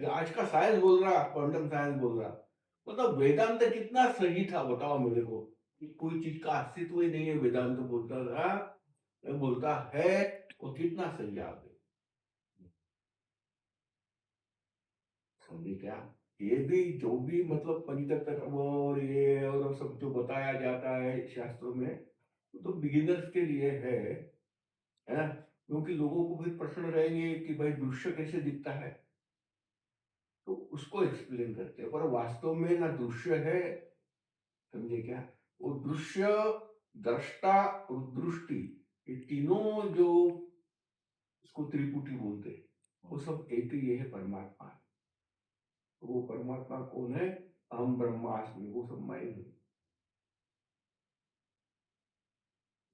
आज का साइंस बोल रहा, क्वांटम साइंस बोल रहा, मतलब वेदांत कितना सही था बताओ मेरे को, कि कोई चीज का अस्तित्व ही नहीं है, वेदांत बोलता था, बोलता है, वो कितना सही है आपने, समझे क्या? ये भी जो भी मतलब पंचतत्व और ये और सब जो बताया जाता है शास्त्रों में, वो तो बिगिनर्स के लिए है ना? क्योंकि लोगों को फिर प्रश्न रहेंगे कि भाई दृश्य कैसे दिखता है, तो उसको एक्सप्लेन करते हैं, पर वास्तव में ना दृश्य है, समझे क्या? वो दृश्य, दृष्टा और दृष्टि, ये तीनों जो इसको त्रिपुटी बोलते हैं, वो सब एक ही, ये है परमात्मा। तो वो परमात्मा कौन है? अहम ब्रह्मास्मि, वो सब मैं हूँ,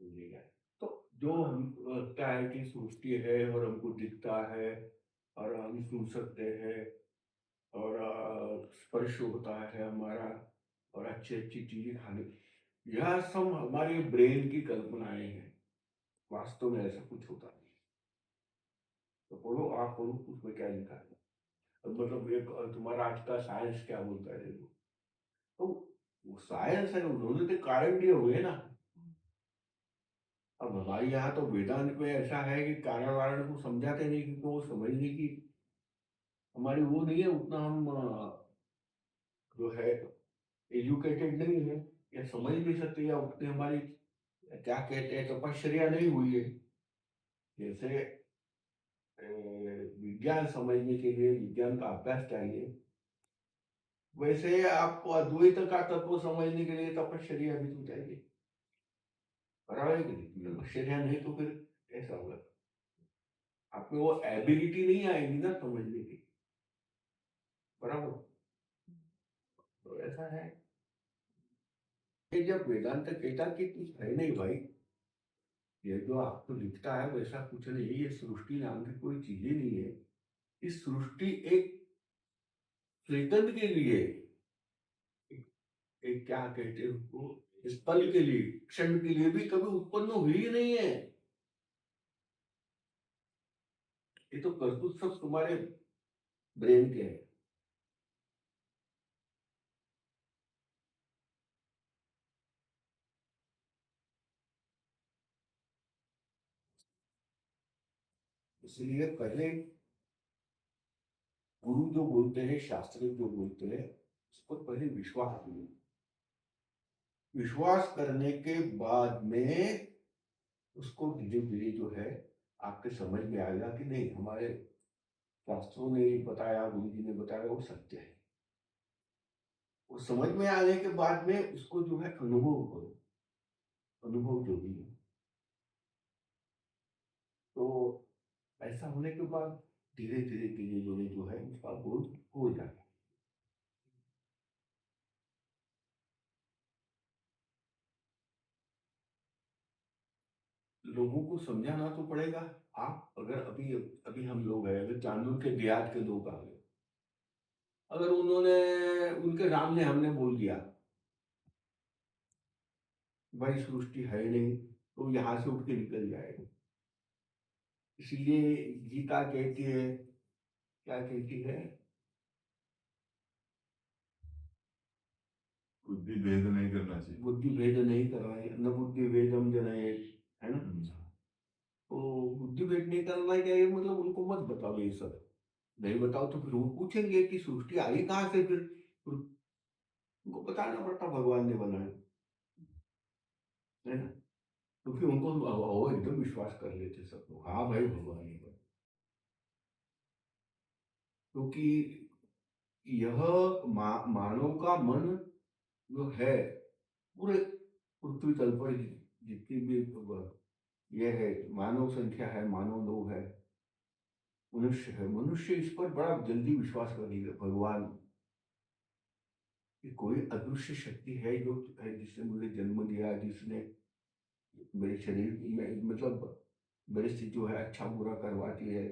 समझे क्या? तो जो हम लगता है कि सृष्टि है और हमको दिखता है और हम सुन सकते हैं और स्पर्श होता है हमारा, और अच्छी अच्छी चीजें खाने, यह सब हमारे ब्रेन की कल्पनाएं हैं, वास्तव में ऐसा कुछ होता नहीं। तो पढ़ो, आप पढ़ो उसमें क्या लिखा है, और मतलब एक तुम्हारा आज का साइंस क्या बोलता है देखो, तो वो साइंस है, उन्होंने तो कारण दिए हुए ना। अब हमारे यहाँ तो वेदांत में ऐसा है कि कारण वारण को समझाते नहीं, क्योंकि वो समझने की हमारी वो नहीं है, उतना हम जो है एजुकेटेड नहीं है, या समझ नहीं सकते, या उतनी हमारी क्या कहते हैं तपश्चर्या नहीं हुई है, जैसे विज्ञान समझने के लिए विज्ञान का अभ्यास चाहिए, वैसे आपको अद्वैत का तत्व समझने के लिए तपश्चर्या भी तो चाहिए, बराबर है कि नहीं? तपश्चर्या नहीं तो फिर कैसा होगा, आप में वो एबिलिटी नहीं आएगी ना समझने की, बराबर? तो ऐसा है, ये जब वेदांत कहता कि कुछ है नहीं भाई, ये जो आपको दिखता है वैसा कुछ नहीं है, ये सृष्टि नाम की कोई चीज ही नहीं है, इस सृष्टि एक सेकंड के लिए, एक, एक क्या कहते हैं उसको, इस पल के लिए, क्षण के लिए भी कभी उत्पन्न हुई ही नहीं है, ये तो करतूत सब तुम्हारे ब्रेन के है। इसलिए पहले गुरु जो बोलते हैं, शास्त्री जो बोलते हैं, उस पर पहले विश्वास करो, विश्वास करने के बाद में उसको धीरे धीरे जो है आपके समझ में आएगा कि नहीं, हमारे शास्त्रों ने बताया, गुरु जी ने बताया, वो सत्य है। वो समझ में आने के बाद में उसको जो है अनुभव करो, अनुभव जो भी है, तो ऐसा होने के बाद धीरे धीरे धीरे धीरे जो है उसका बोध हो जाएगा। लोगों को समझाना तो पड़ेगा। आप अगर अभी अभी हम लोग हैं, अगर चांदूर के देहात के लोग आ गए, अगर उन्होंने उनके सामने हमने बोल दिया भाई सृष्टि है नहीं, तो यहाँ से उठ के निकल जाएगा। इसलिए गीता कहती है, क्या कहती है? बुद्धि भेद नहीं करना चाहिए। बुद्धि भेद नहीं करवाए, न बुद्धि भेदम जनयेत, है ना? तो बुद्धि भेद नहीं करना क्या, ये मतलब उनको मत बताओ ये सब, नहीं बताओ तो फिर वो पूछेंगे कि सृष्टि आई कहाँ से, फिर उनको बताना पड़ता भगवान ने बनाया, है ना? तो फिर उनको वो एकदम विश्वास कर लेते सब लोग, हाँ भाई भगवान ने बनाया, क्योंकि यह मानव का मन जो है, पूरे पृथ्वी तल पर जितनी भी ये है, मानव संख्या है, मानव लोग है, मनुष्य है, मनुष्य इस पर बड़ा जल्दी विश्वास कर लिया भगवान कि कोई अदृश्य शक्ति है जो है, जिसने मुझे जन्म दिया, जिसने मेरे शरीर में मतलब मेरे से जो है अच्छा बुरा करवाती है,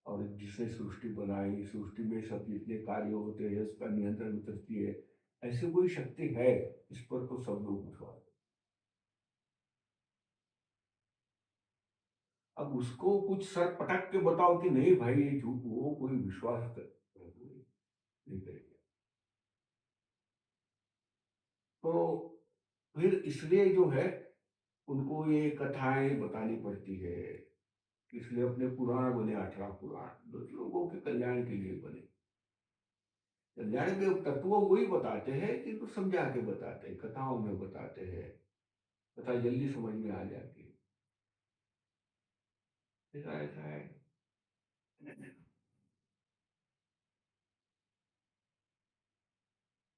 और जिसने सृष्टि बनाई, सृष्टि में सब जितने कार्य होते हैं उसका नियंत्रण करती है, ऐसी कोई शक्ति है, इस पर तो सब लोग विश्वास। अब उसको कुछ सर पटक के बताओ कि नहीं भाई ये झूठ, वो कोई विश्वास कर, तो फिर इसलिए जो है उनको ये कथाएँ बतानी पड़ती है, इसलिए अपने पुराण बने 18 पुराण, जो लोगों के कल्याण के लिए बने। कल्याण के तत्व वही बताते हैं किंतु समझा के बताते हैं, कथाओं में बताते हैं, कथा जल्दी समझ में आ जाती है। ऐसा ऐसा है।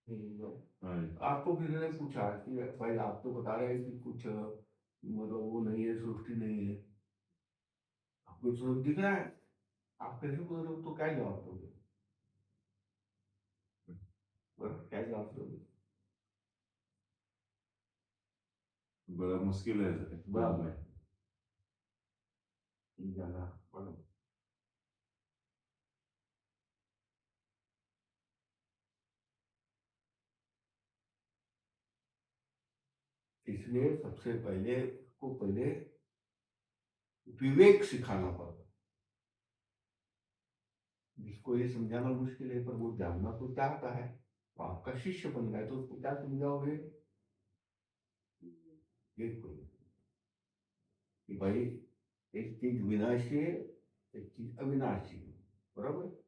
हम्म, हाँ जी। आपको किसी ने पूछा कि भाई आप तो बता रहे हैं कि कुछ मतलब वो नहीं है, सृष्टि नहीं है, आपको स्वरूप दिख रहा है, आप कैसे बोल रहे हो, तो क्या जवाब दोगे? क्या जवाब दोगे? बड़ा मुश्किल है बड़ा बोलना। ज्यादा बड़ा। इसलिए सबसे पहले को पहले विवेक सिखाना पड़ता है। जिसको ये समझाना मुश्किल है पर वो जानना तो चाहता है, तो आपका शिष्य बन गया तो उसको क्या समझाओगे? ये कोई कि भाई एक चीज विनाशी है, एक चीज अविनाशी है, बराबर।